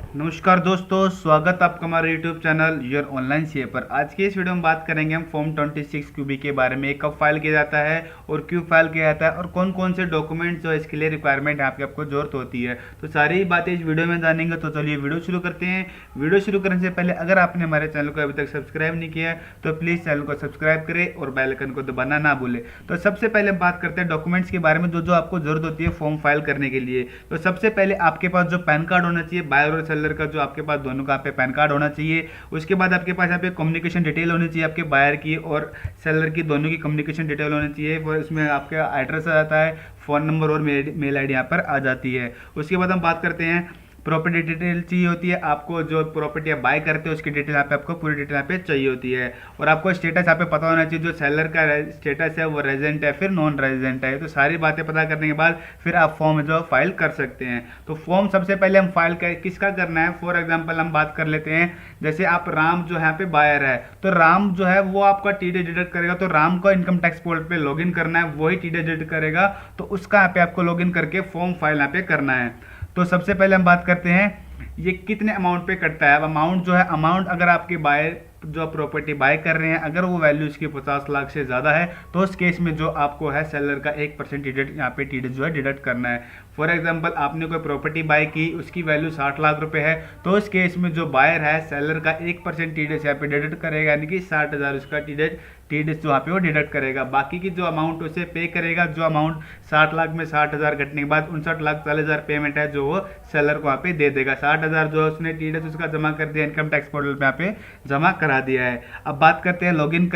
नमस्कार दोस्तों, स्वागत आपका हमारे YouTube channel your online CA पर। आज की इस वीडियो में बात करेंगे हम फॉर्म 26 क्यूबी के बारे में। कब फाइल किया जाता है और क्यों फाइल किया जाता है और कौन कौन से डॉक्यूमेंट्स जो इसके लिए रिक्वायरमेंट यहाँ पे आपको जरूरत होती है, तो सारी बातें इस वीडियो में जानेंगे। तो चलिए वीडियो शुरू करते हैं। वीडियो शुरू करने से पहले अगर आपने हमारे चैनल को अभी तक सब्सक्राइब नहीं किया है तो प्लीज़ चैनल को सब्सक्राइब करें और बेल आइकन को दबाना ना भूलें। तो सबसे पहले बात करते हैं डॉक्यूमेंट्स के बारे में जो जो आपको जरूरत होती है फॉर्म फाइल करने के लिए। तो सबसे पहले आपके पास जो पैन कार्ड होना चाहिए, बायर और सेलर का जो आपके पास दोनों का पे पैन कार्ड होना चाहिए। उसके बाद आपके पास यहाँ पे कम्युनिकेशन डिटेल होनी चाहिए, आपके बायर की और सेलर की दोनों की कम्युनिकेशन डिटेल होनी चाहिए। उसमें आपका एड्रेस आ जाता है, फ़ोन नंबर और मेल आईडी यहाँ पर आ जाती है। उसके बाद हम बात करते हैं प्रॉपर्टी डिटेल चाहिए होती है आपको। जो प्रॉपर्टी आप बाय करते हो उसकी डिटेल यहाँ पे आपको पूरी डिटेल यहाँ पे चाहिए होती है। और आपको स्टेटस यहाँ पे पता होना चाहिए, जो सेलर का स्टेटस है वो रेजिडेंट है फिर नॉन रेजिडेंट है। तो सारी बातें पता करने के बाद फिर आप फॉर्म जो फाइल कर सकते हैं। तो फॉर्म सबसे पहले हम फाइल किसका करना है, फॉर एग्जाम्पल हम बात कर लेते हैं। जैसे आप राम जो यहाँ पे बायर है, तो राम जो है वो आपका टीडी डिडक्ट करेगा। तो राम को इनकम टैक्स पोर्टल पे लॉगिन करना है, वही टीडी डिडक्ट करेगा। तो उसका यहाँ पे आपको लॉगिन करके फॉर्म फाइल यहाँ पे करना है। तो सबसे पहले हम बात करते हैं ये कितने अमाउंट पे कटता है। अब अमाउंट जो है, अमाउंट अगर आपके बायर जो प्रॉपर्टी बाय कर रहे हैं अगर वो वैल्यू इसकी 50 लाख से ज़्यादा है तो उस केस में जो आपको है सेलर का 1% डिडक्ट यहाँ पे टीडीएस जो है डिडक्ट करना है। फॉर एग्जांपल आपने कोई प्रॉपर्टी बाय की, उसकी वैल्यू 60 लाख रुपए है, तो उस केस में जो बायर है सेलर का 1% टीडीएस यहाँ पे डिडक्ट करेगा, यानी कि 60,000 उसका टीडीएस जो यहाँ पे वो डिडक्ट करेगा। बाकी की जो अमाउंट उसे पे करेगा, जो अमाउंट 60 लाख में 60,000 घटने के बाद 59,40,000 पेमेंट है जो वो सेलर को यहाँ पे दे देगा। 60,000 जो उसने टीडीएस उसका जमा कर दिया इनकम टैक्स पोर्टल पे यहाँ पे जमा करा दिया है। अब बात करते हैं लॉगिन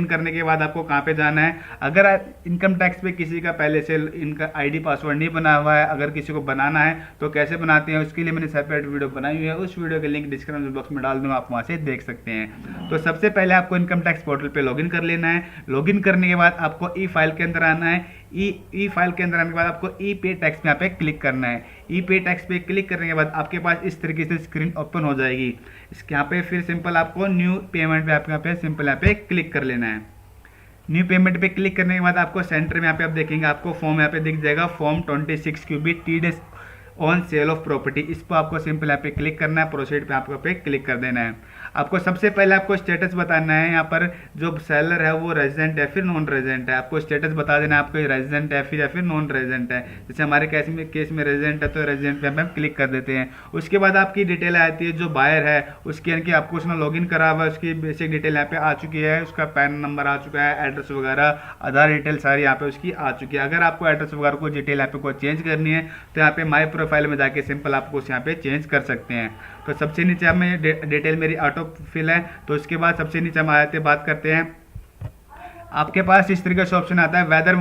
करने के बाद आपको कहाँ पे जाना है। अगर इनकम टैक्स पे किसी का पहले से इनका आईडी पासवर्ड नहीं बना हुआ है, अगर किसी को बनाना है तो कैसे बनाते हैं उसके लिए मैंने सेपरेट वीडियो बनाई हुई है। उस वीडियो के लिंक डिस्क्रिप्शन बॉक्स में डाल दूंगा, आप वहाँ से देख सकते हैं। तो सबसे पहले आपको इनकम टैक्स पोर्टल पे लॉगिन कर लेना है। लॉगिन करने के बाद आपको ई फाइल के अंदर आना है। ई फाइल के अंदर आने के बाद आपको ई पे टैक्स पे यहाँ पे क्लिक करना है। ई पे टैक्स पे क्लिक करने के बाद आपके पास इस तरीके से स्क्रीन ओपन हो जाएगी। इसके यहाँ पे फिर सिंपल आपको न्यू पेमेंट पे आपके यहाँ पे सिंपल यहाँ पे क्लिक कर लेना है। न्यू पेमेंट पे क्लिक करने के बाद आपको सेंटर में यहाँ पे आप देखेंगे आपको फॉर्म यहाँ पे दिख जाएगा, form 26 QB TDS on sale of property. इस पर आपको सिंपल यहाँ पे क्लिक करना है, प्रोसीड पे आपको पे क्लिक कर देना है। आपको सबसे पहले आपको स्टेटस बताना है, यहाँ पर जो सेलर है वो रेजिडेंट है फिर नॉन रेजिडेंट है। आपको स्टेटस बता देना है आपको रेजिडेंट है फिर नॉन रेजिडेंट है। जैसे हमारे केस में रेजिडेंट है तो रेजिडेंट पे हम क्लिक कर देते हैं। उसके बाद आपकी डिटेल आती है, जो बायर है उसकी यानी कि आपको उसने लॉगिन करा हुआ है, उसकी बेसिक डिटेल यहाँ पे आ चुकी है, उसका पैन नंबर आ चुका है, एड्रेस वगैरह आधार डिटेल सारी यहाँ पे उसकी आ चुकी है। अगर आपको एड्रेस वगैरह को डिटेल यहाँ पे को चेंज करनी है तो यहाँ पे माई प्रोफाइल में जाके सिंपल आपको यहाँ पे चेंज कर सकते हैं। तो सबसे नीचे हमें डिटेल मेरी ऑटो फिल है, तो उसके बाद सबसे नीचे हम आते बात करते हैं। आपके पास इस तरीके से ऑप्शन आता है whether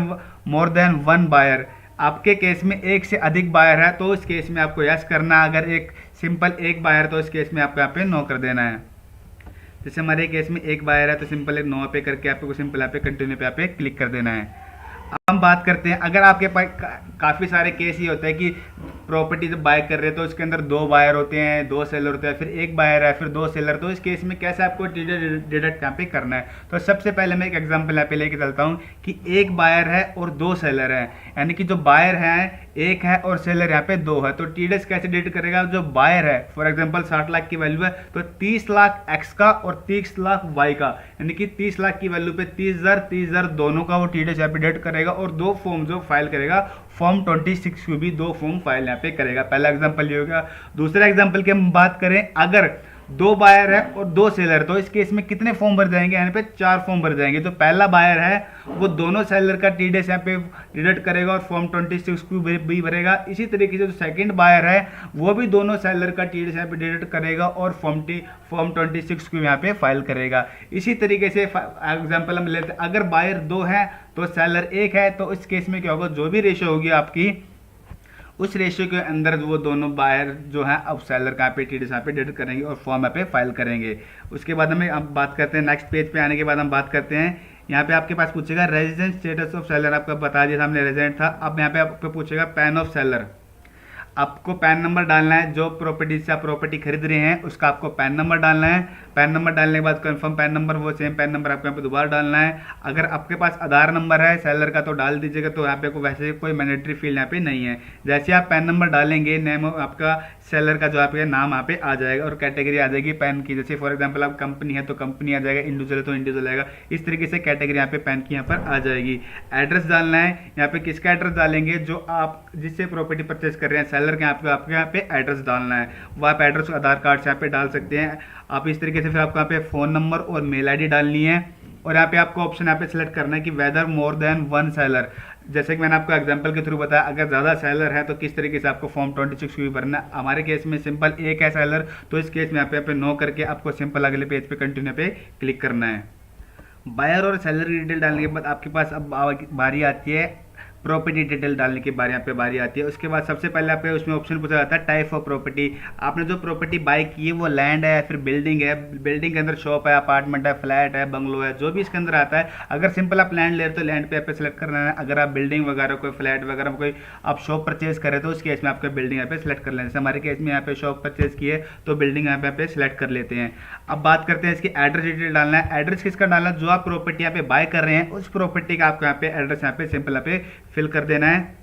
more than one buyer. आपके केस में एक से अधिक बायर है तो उस केस में आपको यस करना है। अगर एक सिंपल एक बायर तो इस केस में आपको यहाँ पे नो कर देना है। जैसे हमारे केस में एक बायर है तो सिंपल एक नो पे करके आपको सिंपल यहाँ पे कंटिन्यू पे यहाँ पे क्लिक कर देना है। अब हम बात करते हैं, अगर आपके पास काफ़ी सारे केस ये होता है कि प्रॉपर्टी जब बाय कर रहे हैं तो उसके अंदर 2 बायर होते हैं, 2 सेलर होते हैं, फिर एक बायर है फिर 2 सेलर। तो इस केस में कैसे आपको डिडक्ट यहाँ पे करना है। तो सबसे पहले मैं एक एग्जांपल यहाँ पे लेके चलता हूँ कि एक बायर है और 2 सेलर है, यानी कि जो बायर है एक है और सेलर यहाँ पे 2 है। तो टीडीएस कैसे डिडक्ट करेगा, जो बायर है फॉर एग्जांपल 60 लाख की वैल्यू है तो 30 लाख एक्स का और 30 लाख वाई का, यानी कि 30 लाख की वैल्यू पे 30,000 दोनों का वो टीडीएस यहाँ पे डिडक्ट करेगा। और 2 फॉर्म जो फाइल करेगा फॉर्म 26 को भी 2 फॉर्म फाइल यहाँ पे करेगा। पहला एग्जांपल ये होगा। दूसरा एग्जांपल की हम बात करें, अगर 2 बायर है और 2 सेलर, तो इस केस में कितने फॉर्म भर जाएंगे, यहाँ पे 4 फॉर्म भर जाएंगे। तो पहला बायर है वो दोनों सेलर का टीडीएस यहाँ पे डिडक्ट करेगा और फॉर्म 26 को भी भरेगा। इसी तरीके से जो सेकंड बायर है वो भी दोनों सेलर का टीडीएस यहाँ पे डिडक्ट करेगा और फॉर्म 26 को यहाँ पे फाइल करेगा। इसी तरीके से एग्जाम्पल हम लेते हैं, अगर बायर 2 है तो सेलर 1 है, तो इस केस में क्या होगा, जो भी रेशियो होगी आपकी उस रेशियो के अंदर वो दोनों बायर जो है अब सेलर का पे टीडीएस यहाँ पे डिडक्ट करेंगे और फॉर्म पे फाइल करेंगे। उसके बाद हमें अब बात करते हैं नेक्स्ट पेज पे आने के बाद हम बात करते हैं, यहाँ पे आपके पास पूछेगा रेजिडेंट स्टेटस ऑफ सेलर। आपका बता दिया हमने रेजिडेंट था। अब यहाँ पे आपको पूछेगा पैन ऑफ सेलर। आपको पैन नंबर डालना है, जो प्रॉपर्टी से आप प्रॉपर्टी खरीद रहे हैं उसका आपको पैन नंबर डालना है। पैन नंबर डालने के बाद कंफर्म पैन नंबर, वो सेम पैन नंबर आपको यहाँ पे दोबारा डालना है। अगर आपके पास आधार नंबर है सेलर का तो डाल दीजिएगा, तो यहाँ पे को वैसे कोई मैंडेटरी फील्ड यहाँ पे नहीं है। जैसे आप पैन नंबर डालेंगे नेम आपका सेलर का जो आपका नाम यहाँ पे आ जाएगा और कैटेगरी आ जाएगी पैन की। जैसे फॉर एग्जांपल आप कंपनी है तो कंपनी आ जाएगा, इंडिविजुअल है तो इंडिविजुअल आएगा। इस तरीके से कैटेगरी यहाँ पे पैन की यहाँ पर आ जाएगी। एड्रेस डालना है, यहाँ पे किसका एड्रेस डालेंगे, जो आप जिससे प्रॉपर्टी परचेज कर रहे हैं सेलर के आपके यहाँ पे एड्रेस डालना है। वो आप एड्रेस आधार कार्ड से यहाँ पे डाल सकते हैं आप इस तरीके से। फिर आपको यहाँ पे फ़ोन नंबर और मेल आई डी डालनी है और यहाँ पे आपको ऑप्शन यहाँ पे सिलेक्ट करना है कि whether more than one seller. जैसे कि मैंने आपको एग्जांपल के थ्रू बताया, अगर ज़्यादा सेलर है तो किस तरीके से आपको फॉर्म 26 भी भरना है। हमारे केस में सिंपल एक है सेलर, तो इस केस में यहाँ पे नो करके आपको सिंपल अगले पेज पे कंटिन्यू पे क्लिक करना है। बायर और सेलर की डिटेल डालने के बाद आपके पास अब बारी आती है प्रॉपर्टी डिटेल डालने की बारी, यहाँ पे बारी आती है। उसके बाद सबसे पहले आपको उसमें ऑप्शन पूछा जाता है टाइप ऑफ प्रॉपर्टी। आपने जो प्रॉपर्टी बाय की है वो लैंड है, फिर बिल्डिंग है, बिल्डिंग के अंदर शॉप है, अपार्टमेंट है, फ्लैट है, बंगलो है, जो भी इसके अंदर आता है। अगर सिंपल आप लैंड ले रहे तो लैंड पे आप सेलेक्ट करना है। अगर आप बिल्डिंग वगैरह कोई फ्लैट वगैरह कोई आप शॉप परचेज करें तो उस केस में आपको बिल्डिंग यहाँ पे सिलेक्ट कर लेना है। जैसे हमारे केस में यहाँ पे शॉप परचेज की है तो बिल्डिंग यहाँ पे सिलेक्ट कर लेते हैं। अब बात करते हैं इसकी एड्रेस डिटेल डालना है। एड्रेस किसका डालना है, जो आप प्रॉपर्टी यहाँ पे बाय कर रहे हैं उस प्रॉपर्टी का आपको यहाँ पे एड्रेस यहाँ पे सिंपल यहाँ पे फिल कर देना है।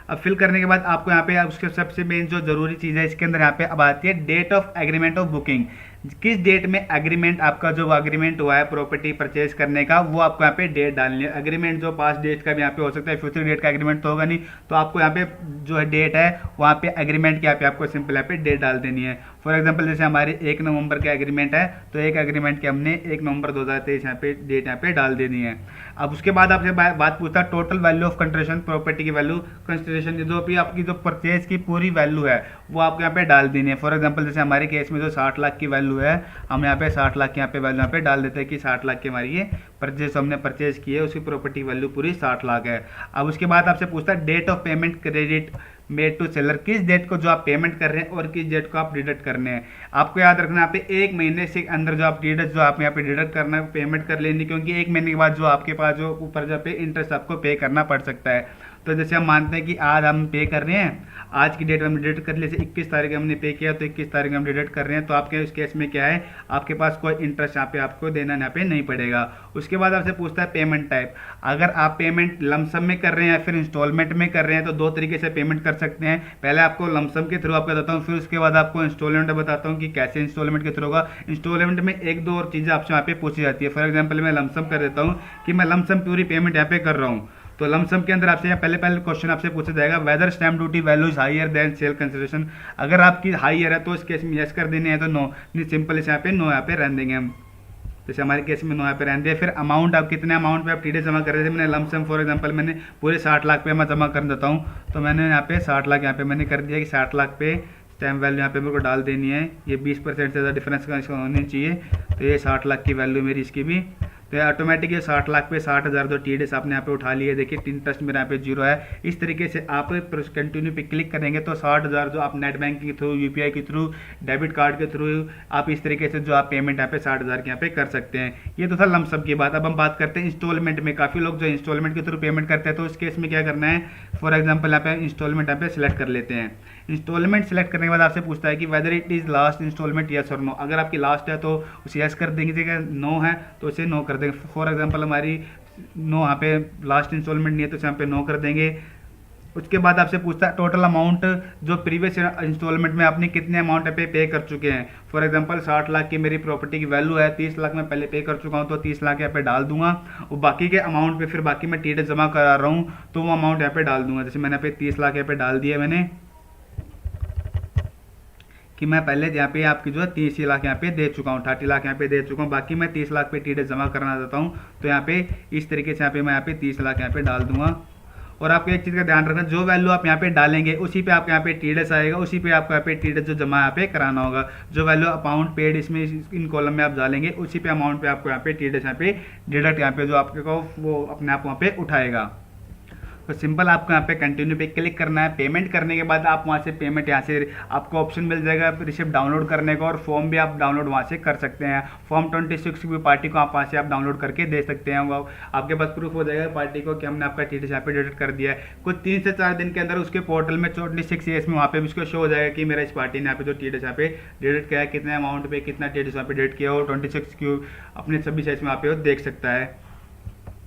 अब फिल करने के बाद आपको यहाँ पे उसके सबसे मेन जो जरूरी चीज़ है इसके अंदर यहाँ पे अब आती है date of agreement of booking. किस डेट में एग्रीमेंट आपका जो अग्रीमेंट हुआ है प्रॉपर्टी परचेज करने का वो आपको यहाँ पे डेट डालनी है। एग्रीमेंट जो पास्ट डेट का भी यहाँ पे हो सकता है, फ्यूचर डेट का एग्रीमेंट तो होगा नहीं, तो आपको यहाँ पे जो है डेट है वहाँ पे एग्रीमेंट की यहाँ पे आपको सिंपल यहाँ पे डेट डाल देनी है। फॉर एग्जाम्पल जैसे हमारे 1 नवंबर का एग्रीमेंट है तो एक एग्रीमेंट के हमने 1 नवंबर 2023 यहाँ पे डेट यहाँ पे डाल देनी है। अब उसके बाद आपसे बात पूछता है total value of consideration, property की वैल्यू कंसिडरेशन जो भी आपकी जो परचेज की पूरी वैल्यू है वो आपको यहाँ पे डाल देनी है। फॉर एग्जाम्पल जैसे हमारे केस में जो 60 लाख की वैल्यू है, हम यहाँ पे 60 लाख की यहाँ पे वैल्यू यहाँ पे डाल देते हैं कि 60 लाख की हमारी ये परचेज हमने परचेज की है, उसकी प्रॉपर्टी वैल्यू पूरी 60 लाख है। अब उसके बाद आपसे पूछता है date of payment credit made to seller, किस डेट को जो आप पेमेंट कर रहे हैं और किस डेट को आप डिडक्ट करने हैं। आपको याद रखना यहाँ पे 1 महीने से अंदर जो आप डिडक्ट जो आप यहाँ पे डिडक्ट करना है पेमेंट कर लेनी, क्योंकि 1 महीने के बाद जो आपके पास जो ऊपर जो पे इंटरेस्ट आपको पे करना पड़ सकता है। तो जैसे हम मानते हैं कि आज हम पे कर रहे हैं, आज की डेट में हम डिडक्ट कर लिए, 21 तारीख हमने पे किया तो 21 तारीख हम डिडक्ट कर रहे हैं, तो आपके उस केस में क्या है आपके पास कोई इंटरेस्ट यहाँ पे आपको देना यहाँ पे नहीं पड़ेगा। उसके बाद आपसे पूछता है पेमेंट टाइप। अगर आप पेमेंट लमसम में कर रहे हैं या फिर इंस्टॉलमेंट में कर रहे हैं तो 2 तरीके से पेमेंट कर सकते हैं। पहले आपको लमसम के थ्रू आपको बताता हूँ, फिर उसके बाद आपको इंस्टॉलमेंट बताता हूँ कि कैसे इंस्टॉलमेंट के थ्रू होगा। इंस्टॉलमेंट में 1-2 और चीज़ें आपसे यहाँ पे पूछी जाती है। फॉर एग्जाम्पल मैं लमसम कर देता हूँ कि मैं लमसम पूरी पेमेंट यहाँ पे कर रहा हूँ, तो लमसम के अंदर आपसे पहले क्वेश्चन आपसे पूछा जाएगा whether stamp duty value is higher than sale consideration. अगर आपकी हायर है तो इस केस में यस कर देनी है, तो नो, नहीं सिंपल इसे यहाँ पे नो यहाँ पे रहने देंगे हम। जैसे हमारे केस में नो यहाँ पे रहने दिया। फिर अमाउंट आप कितने अमाउंट पे आप टीडीएस जमा कर रहे थे, मैंने लमसम फॉर एग्जांपल मैंने पूरे 60 लाख पे मैं जमा कर देता हूँ, तो मैंने यहाँ पे 60 लाख यहाँ पे मैंने कर दिया कि 60 लाख पे स्टैम्प वैल्यू यहाँ पे मेरे को डाल देनी है। ये 20% से ज़्यादा डिफरेंस का होनी चाहिए, तो ये 60 लाख की वैल्यू मेरी इसकी भी, तो ऑटोमेटिक ये 60 लाख पे 60,000 जो टीडीएस आपने यहाँ पे उठा लिए। देखिए इंटरेस्ट मेरा यहाँ पे 0 है। इस तरीके से आप कंटिन्यू पे क्लिक करेंगे तो 60,000 जो आप नेट बैंकिंग के थ्रू, यूपीआई के थ्रू, डेबिट कार्ड के थ्रू आप इस तरीके से जो आप पेमेंट यहाँ पे 60,000 के यहाँ पे कर सकते हैं। ये तो था लमसम की बात। अब हम बात करते हैं इंस्टॉलमेंट में। काफ़ी लोग जो इंस्टॉलमेंट के थ्रू पेमेंट करते हैं तो उस केस में क्या करना है, फॉर एग्जाम्पल यहाँ पे इंस्टॉलमेंट यहाँ पे सिलेक्ट कर लेते हैं। इंस्टॉलमेंट सेलेक्ट करने के बाद आपसे पूछता है कि whether it is last instalment yes और नो। अगर आपकी लास्ट है तो उसे यस कर देंगे, नो है तो उसे नो कर देंगे। फॉर एग्जांपल हमारी नो यहाँ पे लास्ट इंस्टॉलमेंट नहीं है तो यहाँ पे नो कर देंगे। उसके बाद आपसे पूछता है टोटल अमाउंट जो प्रीवियस इंस्टॉलमेंट में आपने कितने अमाउंट पे कर चुके हैं। फॉर एग्जांपल 60 लाख की मेरी प्रॉपर्टी की वैल्यू है, 30 लाख मैं पहले पे कर चुका हूं तो 30 लाख यहाँ पे डाल दूंगा, और बाकी के अमाउंट पे फिर बाकी मैं टीडीएस जमा करा रहा हूँ तो वो अमाउंट यहाँ पे डाल दूंगा। जैसे मैंने यहाँ पे 30 लाख यहाँ पे डाल दिया मैंने कि मैं पहले यहाँ पे आपकी जो है 30 लाख यहाँ पे दे चुका हूँ, 30 लाख यहाँ पे दे चुका हूँ, बाकी मैं 30 लाख पे टीडीएस जमा करना चाहता हूँ, तो यहाँ पे इस तरीके से यहाँ पे मैं यहाँ पे 30 लाख यहाँ पे डाल दूंगा। और आपको एक चीज़ का ध्यान रखना, जो वैल्यू आप यहाँ पे डालेंगे उसी पे आपको यहाँ पे टीडीएस आएगा, उसी पे आपको यहाँ पे टीडीएस जो जमा यहाँ पे कराना होगा। जो वैल्यू अमाउंट पेड इसमें इन कॉलम में आप डालेंगे उसी पे अमाउंट पे आपको यहाँ पे टीडीएस यहाँ पे डिडक्ट यहाँ पे जो आपके को वो अपने आप वहाँ पे उठाएगा। तो सिंपल आपको यहाँ पे कंटिन्यू पे क्लिक करना है। पेमेंट करने के बाद आप वहाँ से पेमेंट यहाँ से आपको ऑप्शन मिल जाएगा रिसिप्ट डाउनलोड करने का, और फॉर्म भी आप डाउनलोड वहाँ से कर सकते हैं। फॉर्म 26 की पार्टी को आप वहाँ से आप डाउनलोड करके दे सकते हैं। वो आपके पास प्रूफ हो जाएगा पार्टी को कि हमने आपका TDS यहाँ पे डेबिट कर दिया है। कुछ 3 से 4 दिन के अंदर उसके पोर्टल में 26 ईयर्स में वहाँ पे भी उसको शो हो जाएगा कि मेरा इस पार्टी ने यहाँ पे जो TDS यहाँ पे डेबिट किया है, कितने अमाउंट पे कितना TDS यहाँ पे डेबिट किया, और 26 क्यू अपने 26 ईयर्स में वहाँ पे वो देख सकता है।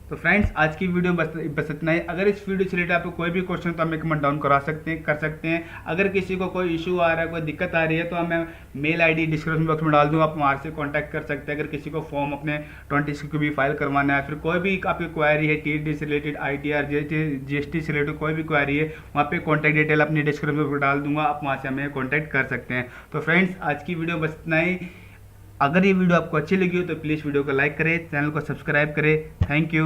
तो फ्रेंड्स आज की वीडियो बस इतना ही। अगर इस वीडियो से रिलेटेड आपको कोई भी क्वेश्चन तो हमें कमेंट डाउन कर सकते हैं। अगर किसी को कोई इशू आ रहा है, कोई दिक्कत आ रही है, तो हमें मेल ID डिस्क्रिप्शन बॉक्स में डाल दूँगा, आप वहाँ से कांटेक्ट कर सकते हैं। अगर किसी को फॉर्म अपने 26 को भी फाइल करवाना है, फिर कोई भी आपकी क्वायरी है TDS से रिलेटेड, ITR GST से रिलेटेड कोई भी क्वायरी है, वहाँ पे कॉन्टैक्ट डिटेल अपनी डिस्क्रिप्शन बॉक्स में डाल दूँगा, आप वहाँ से हमें कॉन्टैक्ट कर सकते हैं। तो फ्रेंड्स आज की वीडियो बस इतना ही। अगर ये वीडियो आपको अच्छी लगी हो तो प्लीज़ वीडियो को लाइक करें, चैनल को सब्सक्राइब करें। Thank you.